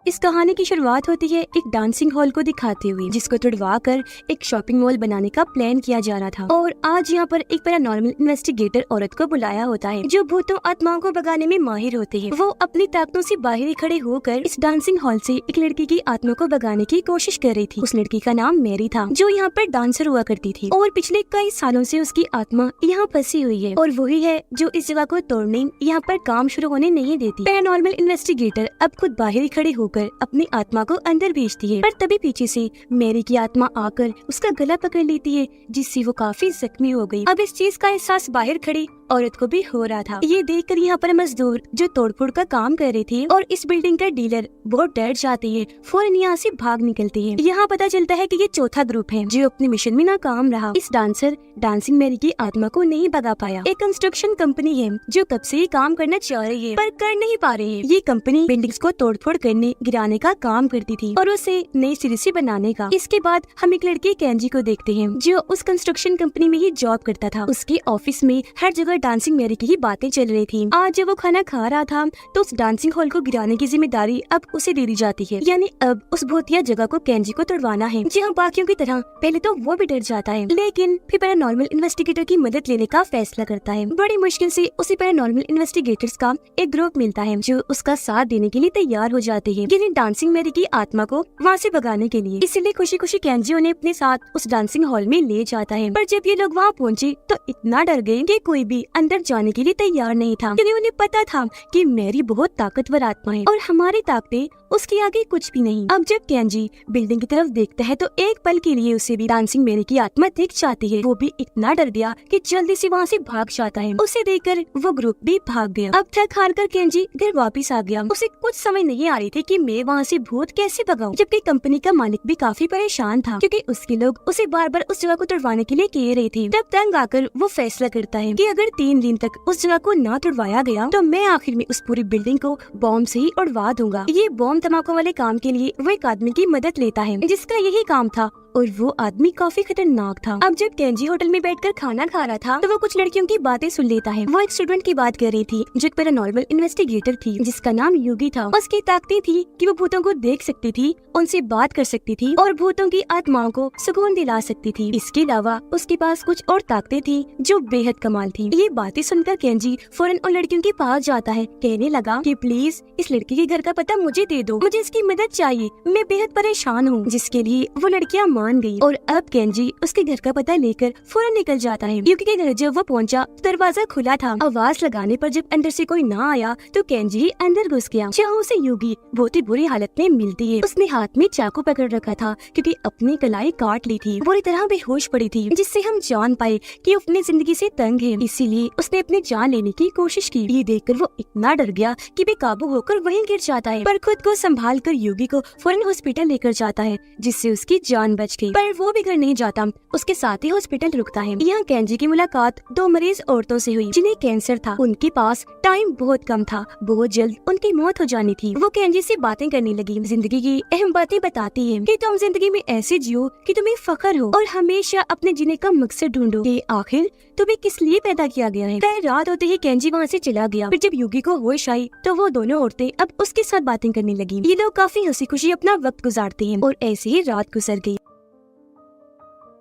इस कहानी की शुरुआत होती है एक डांसिंग हॉल को दिखाते हुए, जिसको तुड़वा कर एक शॉपिंग मॉल बनाने का प्लान किया जा रहा था। और आज यहाँ पर एक पैरानॉर्मल इन्वेस्टिगेटर औरत को बुलाया होता है, जो भूतों आत्माओं को भगाने में माहिर होती है। वो अपनी ताकतों से बाहर खड़े होकर इस डांसिंग हॉल से एक लड़की की आत्मा को भगाने की कोशिश कर रही थी। उस लड़की का नाम मैरी था, जो यहाँ पर डांसर हुआ करती थी और पिछले कई सालों से उसकी आत्मा यहाँ फंसी हुई है, और वही है जो इस जगह को तोड़ने यहाँ पर काम शुरू होने नहीं देती। पैरानॉर्मल इन्वेस्टिगेटर अब खुद बाहर खड़े होकर अपनी आत्मा को अंदर भेजती है, पर तभी पीछे से मैरी की आत्मा आकर उसका गला पकड़ लेती है, जिससे वो काफी जख्मी हो गई। अब इस चीज का एहसास बाहर खड़ी औरत को भी हो रहा था। ये देखकर यहाँ पर मजदूर जो तोड़फोड़ का काम कर रहे थे और इस बिल्डिंग का डीलर बहुत डर जाते हैं, फौरन यहाँ से भाग निकलते हैं। यहाँ पता चलता है कि ये चौथा ग्रुप है जो अपने मिशन में नाकाम रहा। इस डांसर डांसिंग मैरी की आत्मा को नहीं भगा पाया। एक कंस्ट्रक्शन कंपनी है जो कब से ही काम करना चाह रही है पर कर नहीं पा रही है। ये कंपनी बिल्डिंग्स को तोड़फोड़ करने गिराने का काम करती थी और उसे नई सिरे से बनाने का। इसके बाद हम एक लड़के कैंजी को देखते हैं, जो उस कंस्ट्रक्शन कंपनी में ही जॉब करता था। उसके ऑफिस में हर जगह डांसिंग मैरी की ही बातें चल रही थी। आज जब वो खाना खा रहा था तो उस डांसिंग हॉल को गिराने की जिम्मेदारी अब उसे दे दी जाती है, यानी अब उस भूतिया जगह को कैंजी को तोड़वाना है। जहाँ बाकियों की तरह पहले तो वो भी डर जाता है, लेकिन फिर पैरानॉर्मल इन्वेस्टिगेटर की मदद लेने का फैसला करता है। बड़ी मुश्किल से उसे पैरानॉर्मल इन्वेस्टिगेटर्स का एक ग्रुप मिलता है, जो उसका साथ देने के लिए तैयार हो जाते हैं, यानी डांसिंग मैरी की आत्मा को वहाँ से भगाने के लिए। इसलिए खुशी खुशी कैंजी उन्हें अपने साथ उस डांसिंग हॉल में ले जाता है। पर जब ये लोग वहाँ पहुँचे तो इतना डर गए कि कोई भी अंदर जाने के लिए तैयार नहीं था, क्योंकि उन्हें पता था कि मैरी बहुत ताकतवर आत्मा है और हमारी ताकतें उसके आगे कुछ भी नहीं। अब जब कैंजी बिल्डिंग की तरफ देखता है तो एक पल के लिए उसे भी डांसिंग मैरी की आत्मा दिख जाती है। वो भी इतना डर गया कि जल्दी से वहाँ से भाग जाता है। उसे देखकर वो ग्रुप भी भाग गया। अब थक हार कर कैंजी घर वापस आ गया। उसे कुछ समझ नहीं आ रही थी कि मैं वहाँ से भूत कैसे भगाऊं, जबकि कंपनी का मालिक भी काफी परेशान था, क्योंकि उसके लोग उसे बार बार उस जगह को तुड़वाने के लिए कह रहे थे। तब तंग आकर वो फैसला करता है कि अगर 3 दिन तक उस जगह को ना तुड़वाया गया तो मैं आखिर में उस पूरी बिल्डिंग को बॉम्ब से ही उड़वा दूंगा। ये बॉम्ब धमाकों वाले काम के लिए वो एक आदमी की मदद लेता है, जिसका यही काम था, और वो आदमी काफी खतरनाक था। अब जब कैंजी होटल में बैठकर खाना खा रहा था तो वो कुछ लड़कियों की बातें सुन लेता है। वो एक स्टूडेंट की बात कर रही थी जो एक पैरानॉर्मल इन्वेस्टिगेटर थी, जिसका नाम युगी था। उसकी ताकतें थी कि वो भूतों को देख सकती थी, उनसे बात कर सकती थी और भूतों की आत्माओं को सुकून दिला सकती थी। इसके अलावा उसके पास कुछ और ताकतें थी जो बेहद कमाल थी। ये बातें सुनकर कैंजी फौरन उन लड़कियों के पास जाता है, कहने लगा कि प्लीज इस लड़की के घर का पता मुझे दे दो, मुझे इसकी मदद चाहिए, मैं बेहद परेशान हूँ। जिसके लिए वो लड़कियाँ मान गई और अब कैंजी उसके घर का पता लेकर फौरन निकल जाता है। युगी के घर जब वो पहुंचा तो दरवाजा खुला था। आवाज लगाने पर जब अंदर से कोई ना आया तो कैंजी अंदर घुस गया, जहाँ उसे युगी बहुत ही बुरी हालत में मिलती है। उसने हाथ में चाकू पकड़ रखा था, क्योंकि अपनी कलाई काट ली थी, बुरी तरह बेहोश पड़ी थी, जिससे हम जान पाए कि अपनी जिंदगी से तंग है। इसीलिए उसने अपनी जान लेने की कोशिश की। ये देखकर वो इतना डर गया कि बेकाबू होकर वहीं गिर जाता है, पर खुद को संभाल कर युगी को फौरन हॉस्पिटल लेकर जाता है, जिससे उसकी जान बच गई। पर वो भी घर नहीं जाता, उसके साथ ही हॉस्पिटल रुकता है। यहाँ कैंजी की मुलाकात 2 मरीज औरतों से हुई जिन्हें कैंसर था। उनके पास टाइम बहुत कम था, बहुत जल्द उनकी मौत हो जानी थी। वो कैंजी से बातें करने लगी, जिंदगी की अहम बातें बताती है कि तुम जिंदगी में ऐसे जियो कि तुम्हें फख्र हो और हमेशा अपने जीने का मकसद ढूंढो कि आखिर तुम्हें किस लिए पैदा किया गया है। खैर रात होते ही कैंजी वहाँ से चला गया। फिर जब युगी को होश आई तो वो दोनों औरतें अब उसके साथ बातें करने लगी। ये लोग काफी हंसी खुशी अपना वक्त गुजारते हैं और ऐसे ही रात गुजर गई।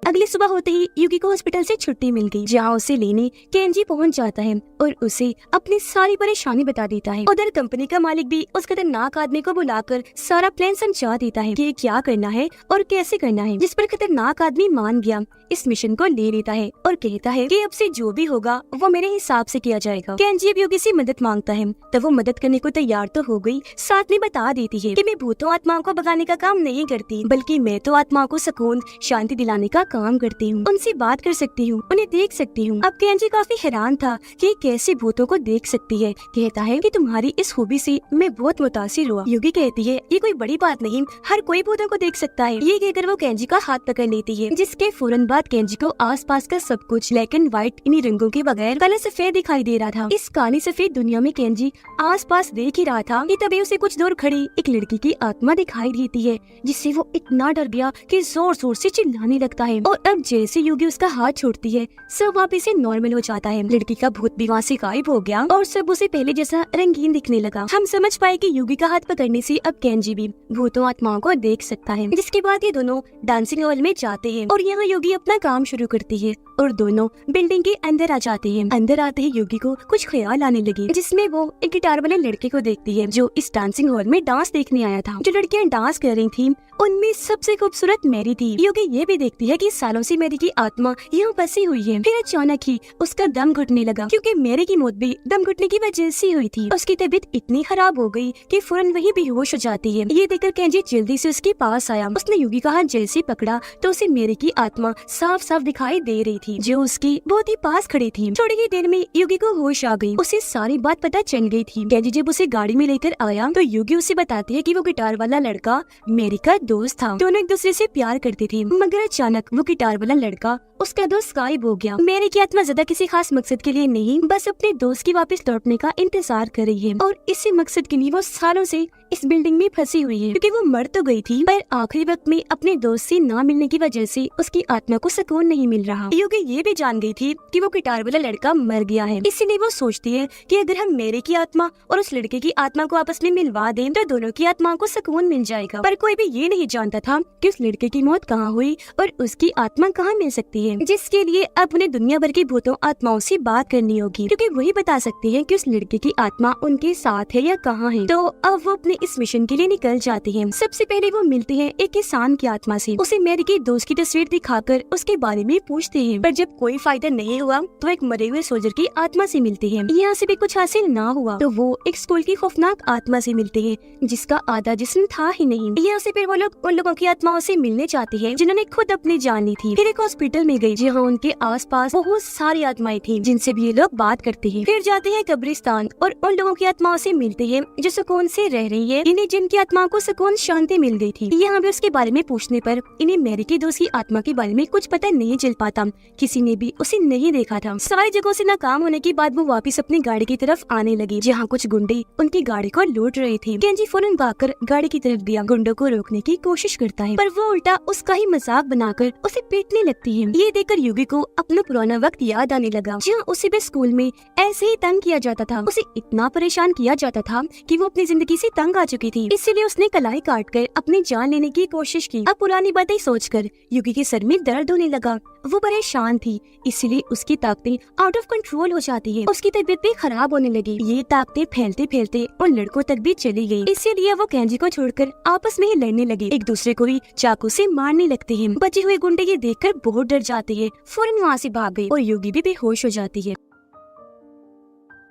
अगली सुबह होते ही युगी को हॉस्पिटल से छुट्टी मिल गई, जहाँ उसे लेने कैंजी पहुँच जाता है और उसे अपनी सारी परेशानी बता देता है। उधर कंपनी का मालिक भी उस खतरनाक आदमी को बुलाकर सारा प्लान समझा देता है कि क्या करना है और कैसे करना है, जिस पर खतरनाक आदमी मान गया, इस मिशन को ले लेता है और कहता है कि अब से जो भी होगा वो मेरे हिसाब से किया जाएगा। कैंजी अब युगी से मदद मांगता है, तब वो मदद करने को तैयार तो हो गई, साथ में बता देती है कि मैं भूतों आत्माओं को भगाने का काम नहीं करती, बल्कि मैं तो आत्माओं को सुकून शांति दिलाने का काम करती हूँ, उनसे बात कर सकती हूँ, उन्हें देख सकती हूँ। अब कैंजी काफी हैरान था कि कैसे भूतों को देख सकती है। कहता है कि तुम्हारी इस खूबी से मैं बहुत मुतासिर हुआ। युगी कहती है ये कोई बड़ी बात नहीं, हर कोई भूतों को देख सकता है। ये कहकर वो कैंजी का हाथ पकड़ लेती है, जिसके फौरन बाद कैंजी को आसपास का सब कुछ ब्लैक एंड व्हाइट इन्हीं रंगों के बगैर काला सफेद दिखाई दे रहा था। इस काली सफेद दुनिया में कैंजी आसपास देख ही रहा था कि तभी उसे कुछ दूर खड़ी एक लड़की की आत्मा दिखाई देती है, जिससे वो इतना डर गया कि जोर जोर से चिल्लाने लगता है। है और अब जैसे युगी उसका हाथ छोड़ती है सब वापस से नॉर्मल हो जाता है। लड़की का भूत भी वहाँ से गायब हो गया और सब उसे पहले जैसा रंगीन दिखने लगा। हम समझ पाए कि युगी का हाथ पकड़ने से अब केंजी भी भूतों आत्माओं को देख सकता है। जिसके बाद ये दोनों डांसिंग हॉल में जाते हैं और यहाँ युगी अपना काम शुरू करती है और दोनों बिल्डिंग के अंदर आ जाते हैं। अंदर आते ही युगी को कुछ ख्याल आने लगे जिसमें वो एक गिटार वाले लड़के को देखती है जो इस डांसिंग हॉल में डांस देखने आया था। जो लड़कियां डांस कर रही थी उनमें सबसे खूबसूरत मैरी थी। युगी ये भी देखती है कि सालों से मैरी की आत्मा यहाँ बसी हुई है। फिर अचानक ही उसका दम घुटने लगा क्योंकि मैरी की मौत भी दम घुटने की वजह से हुई थी। उसकी तबीयत इतनी खराब हो गई कि फौरन वही बेहोश हो जाती है। ये देखकर केंजी जल्दी से उसके पास आया। उसने युगी का हाथ जैसे पकड़ा तो उसे मैरी की आत्मा साफ साफ दिखाई दे रही थी जो उसकी बहुत ही पास खड़ी थी। थोड़ी ही देर में युगी को होश आ गई। उसे सारी बात पता चल गई थी। केंजी जब उसे गाड़ी में लेकर आया तो युगी उसे बताती है कि वो गिटार वाला लड़का मैरी का दोस्त था। दोनों एक दूसरे से प्यार करते थे मगर अचानक वो गिटार वाला लड़का उसका दोस्त गायब हो गया। मैरी की आत्मा ज्यादा किसी खास मकसद के लिए नहीं बस अपने दोस्त की वापस लौटने का इंतजार कर रही है और इसी मकसद के लिए वो सालों से इस बिल्डिंग में फंसी हुई है क्योंकि वो मर तो गई थी पर आखिरी वक्त में अपने दोस्त से ना मिलने की वजह से उसकी आत्मा को सुकून नहीं मिल रहा। युगी ये भी जान गई थी कि वो गिटार वाला लड़का मर गया है, इसीलिए वो सोचती है कि अगर हम मैरी की आत्मा और उस लड़के की आत्मा को आपस में मिलवा दें तो दोनों की आत्माओं को सुकून मिल जाएगा। पर कोई भी ये नहीं जानता था कि उस लड़के की मौत कहाँ हुई और उसकी आत्मा कहाँ मिल सकती है, जिसके लिए अब उन्हें दुनिया भर की भूतों आत्माओं से बात करनी होगी क्योंकि वही बता सकते हैं कि उस लड़के की आत्मा उनके साथ है या कहाँ है। तो अब वो अपने इस मिशन के लिए निकल जाते हैं। सबसे पहले वो मिलते हैं एक किसान की आत्मा से। उसे मैरी के दोस्त की तस्वीर दिखाकर उसके बारे में पूछते हैं पर जब कोई फायदा नहीं हुआ तो एक मरे हुए सोल्जर की आत्मा से मिलते हैं। यहाँ से भी कुछ हासिल ना हुआ तो वो एक स्कूल की खौफनाक आत्मा से मिलते हैं जिसका आधा जिस्म था ही नहीं। यहाँ से फिर वो लोग उन लोगों की आत्माओं से मिलने चाहते हैं जिन्होंने खुद अपनी जान ली थी। फिर एक हॉस्पिटल में गई जहाँ उनके आसपास बहुत सारी आत्माएं थी जिनसे भी ये लोग बात करते हैं। फिर जाते हैं कब्रिस्तान और उन लोगों की आत्माओं से मिलते हैं जो सुकून से रह रही है। इन्हें जिनकी आत्माओं को सुकून शांति मिल गई थी। यहाँ भी उसके बारे में पूछने पर इन्हें मैरी के दोस्त की आत्मा के बारे में कुछ पता नहीं चल पाता। किसी ने भी उसे नहीं देखा था। सारी जगहों से नाकाम होने के बाद वो वापस अपनी गाड़ी की तरफ आने लगी जहाँ कुछ गुंडे उनकी गाड़ी को लूट रहे थे। केंजी फौरन भागकर गाड़ी की तरफ गया। गुंडों को रोकने की कोशिश करता है पर वो उल्टा उसका ही मजाक बनाकर उसे पीटने लगती है। ये देखकर युगी को अपना पुराना वक्त याद आने लगा जहाँ उसे भी स्कूल में ऐसे ही तंग किया जाता था। उसे इतना परेशान किया जाता था कि वो अपनी जिंदगी से तंग आ चुकी थी, इसीलिए उसने कलाई काटकर अपनी जान लेने की कोशिश की। अब पुरानी बातें सोचकर युगी के सर में दर्द होने लगा। वो परेशान थी इसीलिए उसकी ताकतें आउट ऑफ कंट्रोल हो जाती है। उसकी तबीयत भी खराब होने लगी। ये ताकतें फैलते फैलते उन लड़कों तक भी चली गई। इसीलिए वो केंजी को छोड़कर आपस में ही लड़ने लगे, एक दूसरे को ही चाकू से मारने लगते हैं। बचे हुए गुंडे ये देखकर बहुत डर जाते हैं, फौरन वहाँ से भाग गए और युगी भी बेहोश हो जाती है।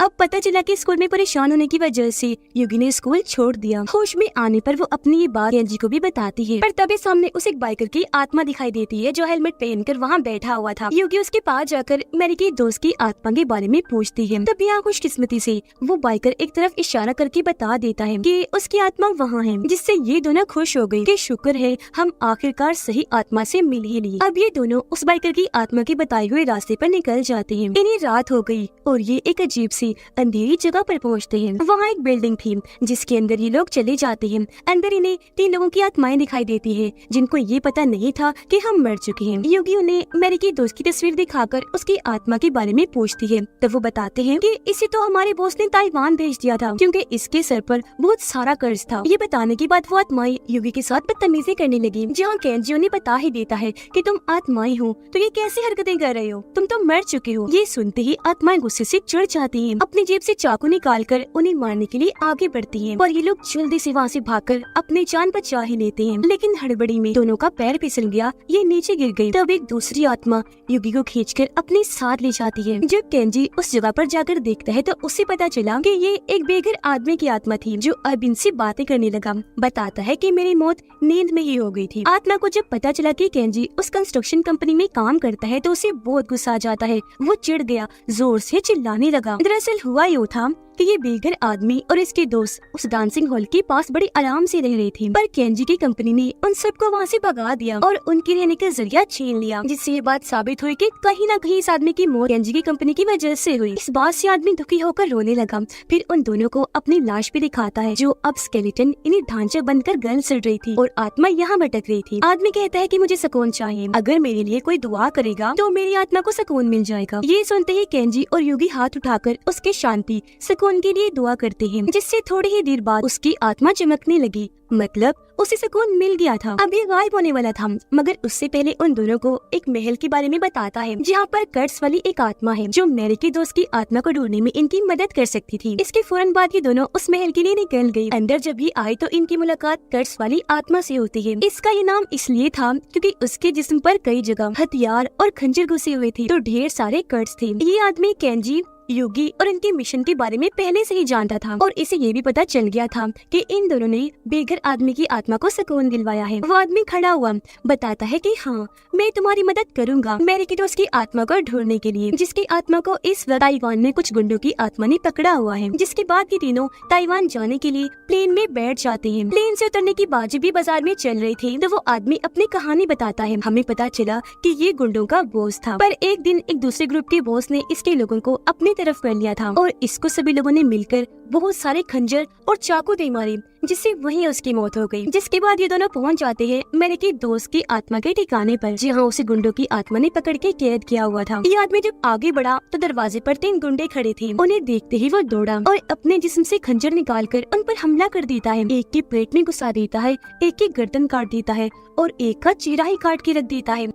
अब पता चला कि स्कूल में परेशान होने की वजह से युगी ने स्कूल छोड़ दिया। होश में आने पर वो अपनी ये बात केंजी को भी बताती है पर तभी सामने उसे एक बाइकर की आत्मा दिखाई देती है जो हेलमेट पहनकर वहाँ बैठा हुआ था। युगी उसके पास जाकर मैरी के दोस्त की आत्मा के बारे में पूछती है। तब यहाँ खुशकिस्मती से वो बाइकर एक तरफ इशारा करके बता देता है कि उसकी आत्मा वहाँ है, जिससे ये दोनों खुश हो गई कि शुक्र है हम आखिरकार सही आत्मा से मिल ही ली। अब ये दोनों उस बाइकर की आत्मा के बताए हुए रास्ते पर निकल जाते हैं। इन्हें रात हो गई और ये एक अजीब सी अंधेरी जगह पर पहुंचते हैं। वहाँ एक बिल्डिंग थी जिसके अंदर ये लोग चले जाते हैं। अंदर इन्हें 3 लोगों की आत्माएं दिखाई देती है जिनको ये पता नहीं था कि हम मर चुके हैं। युगी उन्हें मैरी की दोस्त की तस्वीर दिखाकर उसकी आत्मा के बारे में पूछती है। तब वो बताते हैं कि इसे तो हमारे बॉस ने ताइवान भेज दिया था क्योंकि इसके सर पर बहुत सारा कर्ज था। ये बताने के बाद वो आत्माएं युगी के साथ बदतमीजी करने लगी जहाँ केंजी उन्हें बता ही देता है कि तुम आत्माएं हो तो ये कैसी हरकतें कर रहे हो, तुम तो मर चुके हो। ये सुनते ही आत्माएं गुस्से से चिढ़ जाती हैं। अपनी जेब से चाकू निकालकर उन्हें मारने के लिए आगे बढ़ती हैं और ये लोग जल्दी से वहाँ से भागकर अपनी जान बचा ही लेते हैं। लेकिन हड़बड़ी में दोनों का पैर फिसल गया, ये नीचे गिर गई। तब एक दूसरी आत्मा युगी को खींचकर अपने साथ ले जाती है। जब केंजी उस जगह पर जाकर देखता है तो उसे पता चला कि ये एक बेघर आदमी की आत्मा थी जो अब इनसे बातें करने लगा। बताता है कि मेरी मौत नींद में ही हो गई थी। आत्मा को जब पता चला कि केंजी उस कंस्ट्रक्शन कंपनी में काम करता है तो उसे बहुत गुस्सा आ जाता है। वो चिढ़ गया, जोर से चिल्लाने लगा। दरअसल हुआ यूँ था कि ये बेघर आदमी और इसके दोस्त उस डांसिंग हॉल के पास बड़े आराम से रह रहे थे, पर केंजी की कंपनी ने उन सबको वहाँ से भगा दिया और उनके रहने का जरिया छीन लिया, जिससे ये बात साबित हुई कि कहीं न कहीं इस आदमी की मौत केंजी की कंपनी की वजह से हुई। इस बात से आदमी दुखी होकर रोने लगा। फिर उन दोनों को अपनी लाश भी दिखाता है, जो अब स्केलेटन इन्हें ढांचा बनकर गल सड़ रही थी और आत्मा यहाँ भटक रही थी। आदमी कहता है कि मुझे सुकून चाहिए, अगर मेरे लिए कोई दुआ करेगा तो मेरी आत्मा को सुकून मिल जाएगा। ये सुनते ही केंजी और युगी हाथ उठाकर उसके शांति सुकून के लिए दुआ करते हैं, जिससे थोड़ी ही देर बाद उसकी आत्मा चमकने लगी, मतलब उसे सुकून मिल गया था। अब ये गायब होने वाला था, मगर उससे पहले उन दोनों को एक महल के बारे में बताता है, जहाँ पर कर्ट्स वाली एक आत्मा है जो मैरी के दोस्त की आत्मा को ढूंढने में इनकी मदद कर सकती थी। इसके फौरन बाद ये दोनों उस महल के लिए निकल गई। अंदर जब ये आई तो इनकी मुलाकात कर्ट्स वाली आत्मा से होती है। इसका ये नाम इसलिए था क्योंकि उसके जिस्म पर कई जगह हथियार और खंजर घुसे हुए थे, तो ढेर सारे कर्ट्स थे। ये आदमी केंजी, युगी और इनके मिशन के बारे में पहले से ही जानता था और इसे ये भी पता चल गया था कि इन दोनों ने बेघर आदमी की आत्मा को सुकून दिलवाया है। वो आदमी खड़ा हुआ बताता है कि हाँ, मैं तुम्हारी मदद करूंगा मेरे की दोस्त की आत्मा को ढूंढने के लिए, जिसकी आत्मा को इस वक्त ताइवान में कुछ गुंडों की आत्मा ने पकड़ा हुआ है। जिसके बाद ये तीनों ताइवान जाने के लिए प्लेन में बैठ जाते हैं। प्लेन से उतरने की बात जब भी बाजार में चल रही थी तो वो आदमी अपनी कहानी बताता है। हमें पता चला कि ये गुंडों का बॉस था, पर एक दिन एक दूसरे ग्रुप के बॉस ने इसके लोगों को अपनी तरफ कर लिया था और इसको सभी लोगों ने मिलकर बहुत सारे खंजर और चाकू दे मारे, जिससे वहीं उसकी मौत हो गई। जिसके बाद ये दोनों पहुंच जाते हैं मेरे के दोस्त की आत्मा के ठिकाने पर, जहां उसे गुंडों की आत्मा ने पकड़ के कैद किया हुआ था। ये आदमी जब आगे बढ़ा तो दरवाजे पर 3 गुंडे खड़े थे। उन्हें देखते ही वो दौड़ा और अपने जिस्म से खंजर निकालकर उन पर हमला कर देता है। एक की पेट में घुसा देता है, एक की गर्दन काट देता है और एक का चेहरा ही काट के रख देता है।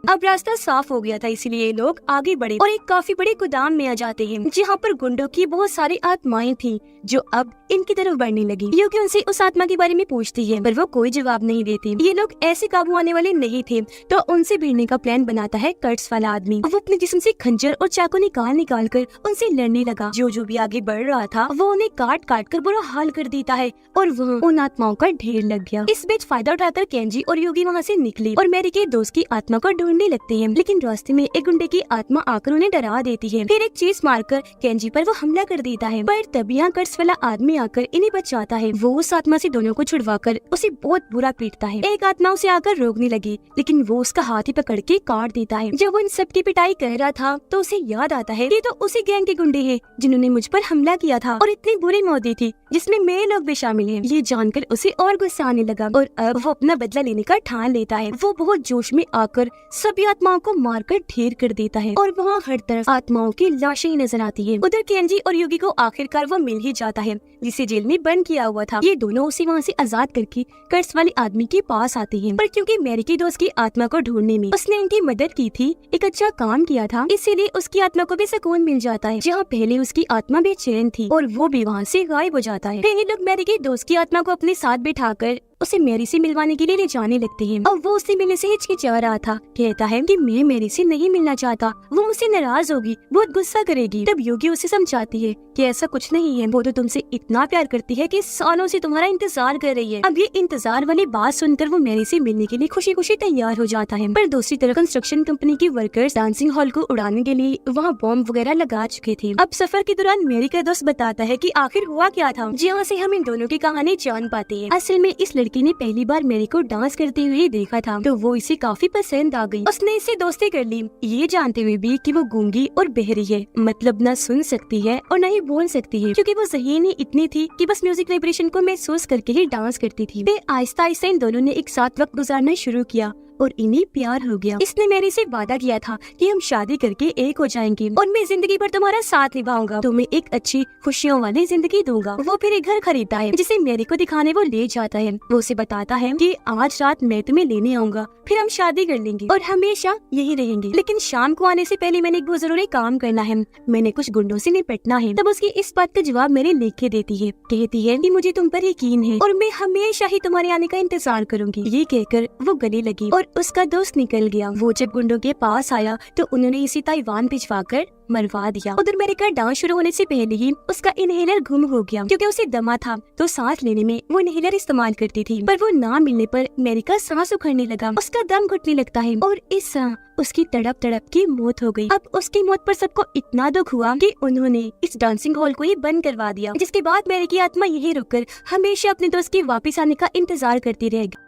अब रास्ता साफ हो गया था, इसलिए लोग आगे बढ़े और एक काफी बड़े गोदाम में आ जाते हैं, जहाँ पर गुंडों की बहुत सारी आत्माएं थी जो अब इनकी तरफ बढ़ने लगी। युगी उनसे उस आत्मा के बारे में पूछती है, पर वो कोई जवाब नहीं देती। ये लोग ऐसे काबू आने वाले नहीं थे, तो उनसे भिड़ने का प्लान बनाता है कर्ट्स वाला आदमी। वो अपने जिस्म से खंजर और चाकू निकाल कर उनसे लड़ने लगा। जो भी आगे बढ़ रहा था वो उन्हें काट कर बुरा हाल कर देता है और वह उन आत्माओं का ढेर लग गया। इस बीच फायदा उठाकर केंजी और युगी वहाँ से निकले और मैरी के दोस्त की आत्मा को ढूंढने लगते हैं, लेकिन रास्ते में एक गुंडे की आत्मा आकर उन्हें डरा देती है। फिर एक चीज मारकर केंजी पर वो हमला कर देता है, पर तभी यहाँ कर्ट्स वाला आदमी आकर इन्हें बचाता है। वो उस आत्मा से दोनों को छुड़वाकर उसे बहुत बुरा पीटता है। एक आत्मा उसे आकर रोकने लगी, लेकिन वो उसका हाथ ही पकड़ के काट देता है। जब वो इन सब की पिटाई कर रहा था तो उसे याद आता है कि तो उसी गैंग के गुंडे हैं जिन्होंने मुझ पर हमला किया था और इतनी बुरी मौत दी थी, जिसमें मेरे लोग भी शामिल हैं। ये जानकर उसे और गुस्सा आने लगा और अब वो अपना बदला लेने का ठान लेता है। वो बहुत जोश में आकर सभी आत्माओं को मारकर ढेर कर देता है और वहाँ हर तरफ आत्माओं की लाशें ही नजर आती है। उधर केंजी और युगी को आखिरकार वो मिल ही जाता है, जिसे जेल में बंद किया हुआ था। ये दोनों उसे वहाँ से आजाद करके कर्ट्स वाले आदमी के पास आते हैं, पर क्योंकि मैरी की दोस्त की आत्मा को ढूंढने में उसने इनकी मदद की थी, एक अच्छा काम किया था, इसीलिए उसकी आत्मा को भी सुकून मिल जाता है। जहाँ पहले उसकी आत्मा बेचैन थी और वो भी वहाँ से गायब हो जाता है। फिर ये लोग मैरी की दोस्त की आत्मा को अपने साथ बिठाकर उसे मैरी से मिलवाने के लिए ले जाने लगते हैं और वो उससे मिलने से हिचकिचा रहा था। कहता है कि मैं मैरी से नहीं मिलना चाहता, वो मुझसे नाराज होगी, बहुत गुस्सा करेगी। तब योगी उसे समझाती है कि ऐसा कुछ नहीं है, वो तो तुमसे इतना प्यार करती है कि सालों से तुम्हारा इंतजार कर रही है। अब ये इंतजार वाली बात सुनकर वो मैरी से मिलने के लिए खुशी खुशी तैयार हो जाता है। पर दूसरी तरफ कंस्ट्रक्शन कंपनी के वर्कर्स डांसिंग हॉल को उड़ाने के लिए वहाँ बॉम्ब वगैरह लगा चुके थे। अब सफर के दौरान मैरी का दोस्त बताता है कि आखिर हुआ क्या था, जहाँ से हम इन दोनों की कहानी जान पाते हैं। असल में इस लड़की ने पहली बार मैरी को डांस करते हुए देखा था, तो वो इसे काफी पसंद आ गई। उसने इससे दोस्ती कर ली, ये जानते हुए भी कि वो गूंगी और बहरी है, मतलब न सुन सकती है और न ही बोल सकती है, क्योंकि वो ज़हीन ही इतनी थी कि बस म्यूजिक वाइब्रेशन को महसूस करके ही डांस करती थी। फिर आहिस्ता आहिस्ता इन दोनों ने एक साथ वक्त गुजारना शुरू किया और इन्हें प्यार हो गया। इसने मेरे से वादा किया था कि हम शादी करके एक हो जाएंगे और मैं जिंदगी भर तुम्हारा साथ निभाऊंगा, तुम्हें एक अच्छी खुशियों वाली जिंदगी दूंगा। वो फिर एक घर खरीदता है, जिसे मेरी को दिखाने वो ले जाता है। वो उसे बताता है कि आज रात मैं तुम्हें लेने आऊंगा, फिर हम शादी कर लेंगे और हमेशा यही रहेंगे। लेकिन शाम को आने से पहले मैंने एक बहुत जरूरी काम करना है, मैंने कुछ गुंडों से निपटना है। तब उसकी इस बात का जवाब मेरे लिख के देती है, कहती है कि मुझे तुम पर यकीन है और मैं हमेशा ही तुम्हारे आने का इंतजार करूंगी। ये कहकर वो गले लगी और और उसका दोस्त निकल गया। वो जब गुंडों के पास आया तो उन्होंने इसी ताइवान भिजवाकर मरवा दिया। उधर मेरिका डांस शुरू होने से पहले ही उसका इनहेलर गुम हो गया। क्योंकि उसे दमा था तो सांस लेने में वो इनहेलर इस्तेमाल करती थी, पर वो ना मिलने पर मेरिका सांस उखड़ने लगा, उसका दम घुटने लगता है और इस तरह उसकी तड़प तड़प की मौत हो गई। अब उसकी मौत पर सबको इतना दुख हुआ कि उन्होंने इस डांसिंग हॉल को ही बंद करवा दिया, जिसके बाद मेरी की आत्मा यही रुककर हमेशा अपने दोस्त के वापस आने का इंतजार करती रहेगी।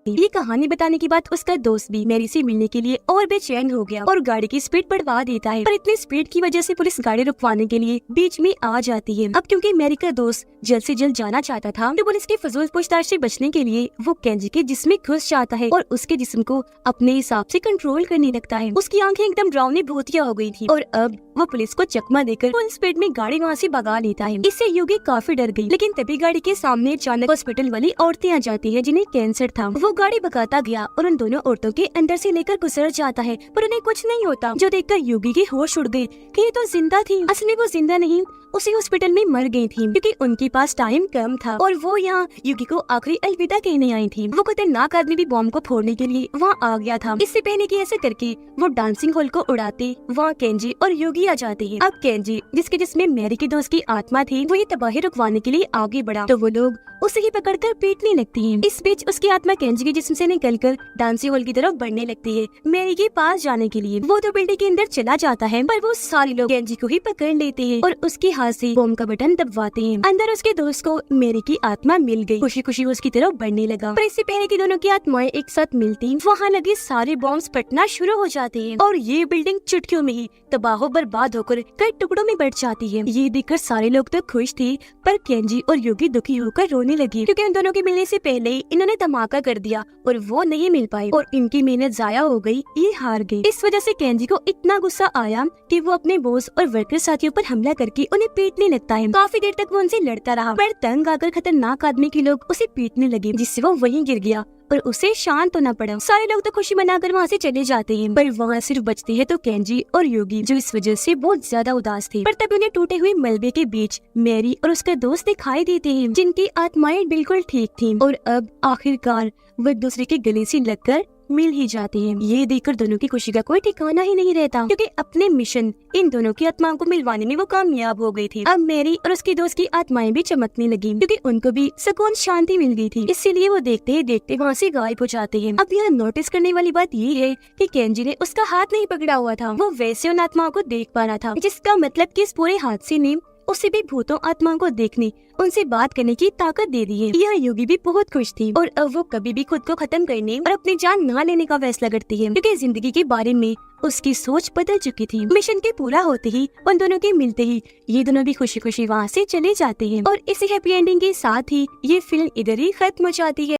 ये कहानी बताने के बाद उसका दोस्त भी मेरी से मिलने के लिए और बेचैन हो गया और गाड़ी की स्पीड बढ़वा देता है, पर इतनी स्पीड की वजह से पुलिस गाड़ी रुकवाने के लिए बीच में आ जाती है। अब क्योंकि मेरी का दोस्त जल्द से जल्द जाना चाहता था तो पुलिस की फजूल पूछताछ से बचने के लिए वो केंजी के जिस्म में घुस जाता है और उसके जिस्म को अपने हिसाब से कंट्रोल करने लगता है। उसकी आंखें एकदम डरावनी भूतिया हो गई थी और अब वो पुलिस को चकमा देकर फुल स्पीड में गाड़ी वहाँ से भगा लेता है। इससे युगी काफी डर गई, लेकिन तभी गाड़ी के सामने अचानक हॉस्पिटल वाली औरतें आ जाती है जिन्हें कैंसर था। वो गाड़ी भगाता गया और उन दोनों औरतों के अंदर से लेकर गुजर जाता है, पर उन्हें कुछ नहीं होता, जो देखकर युगी की होश उड़ गई कि ये तो जिंदा थी। असल में वो जिंदा नहीं, उसी हॉस्पिटल में मर गई थी क्योंकि उनके पास टाइम कम था और वो यहाँ युगी को आखिरी अलविदा कहने आई थी। वो खतरनाक आदमी भी बॉम्ब को फोड़ने के लिए वहाँ आ गया था। इससे पहले कि ऐसे करके वो डांसिंग हॉल को उड़ाते, वहाँ केंजी और युगी आ जाते हैं। अब केंजी, जिसके जिसमें मैरी के दोस्त की आत्मा थी, वो ये तबाही रुकवाने के लिए आगे बढ़ा तो वो लोग उसे ही पकड़कर पीटने लगती हैं। इस बीच उसकी आत्मा केंजी के जिस्म से निकलकर डांसिंग हॉल की तरफ बढ़ने लगती है मैरी के पास जाने के लिए। वो तो बिल्डिंग के अंदर चला जाता है, पर वो सारे लोग केंजी को ही पकड़ लेते हैं और उसके हाथ से बॉम्ब का बटन दबाते हैं। अंदर उसके दोस्त को मैरी की आत्मा मिल गई, खुशी खुशी उसकी तरफ बढ़ने लगा। पर इससे पहले कि दोनों की आत्माएं एक साथ मिलती, वहाँ लगे सारे बॉम्ब फटना शुरू हो जाते हैं और ये बिल्डिंग चुटकियों में ही तबाह बर्बाद होकर कई टुकड़ों में बढ़ जाती है। ये देखकर सारे लोग तो खुश थे, पर केंजी और युगी दुखी होकर रोने लगी क्योंकि उन दोनों के मिलने से पहले ही इन्होंने धमाका कर दिया और वो नहीं मिल पाए और इनकी मेहनत जाया हो गई, ये हार गए। इस वजह से केंजी को इतना गुस्सा आया कि वो अपने बॉस और वर्कर साथियों पर हमला करके उन्हें पीटने लगता है। काफी देर तक वो उनसे लड़ता रहा, पर तंग आकर खतरनाक आदमी के लोग उसे पीटने लगे, जिससे वो वहीं गिर गया और उसे शांत होना पड़ा। सारे लोग तो खुशी मनाकर वहाँ से चले जाते हैं, पर वहाँ सिर्फ बचते हैं तो केंजी और युगी, जो इस वजह से बहुत ज्यादा उदास थे। पर तभी उन्हें टूटे हुए मलबे के बीच मैरी और उसका दोस्त दिखाई देते हैं, जिनकी आत्माएं बिल्कुल ठीक थी और अब आखिरकार वो एक दूसरे के गले से लगकर मिल ही जाते हैं। ये देखकर दोनों की खुशी का कोई ठिकाना ही नहीं रहता, क्योंकि अपने मिशन इन दोनों की आत्माओं को मिलवाने में वो कामयाब हो गई थी। अब मैरी और उसकी दोस्त की आत्माएं भी चमकने लगी, क्योंकि उनको भी सुकून शांति मिल गई थी। इसीलिए वो देखते ही देखते वहाँ से गायब हो जाते हैं। अब यहाँ नोटिस करने वाली बात ये है कि केंजी ने उसका हाथ नहीं पकड़ा हुआ था, वो वैसे उन आत्माओं को देख पा रहा था, जिसका मतलब कि इस पूरे हादसे ने उसे भी भूतों आत्माओं को देखने, उनसे बात करने की ताकत दे दी है। यह युगी भी बहुत खुश थी और अब वो कभी भी खुद को खत्म करने और अपनी जान न लेने का फैसला करती है, क्योंकि जिंदगी के बारे में उसकी सोच बदल चुकी थी। मिशन के पूरा होते ही, उन दोनों के मिलते ही ये दोनों भी खुशी खुशी वहाँ से चले जाते हैं और इसी हैप्पी एंडिंग के साथ ही ये फिल्म इधर ही खत्म हो जाती है।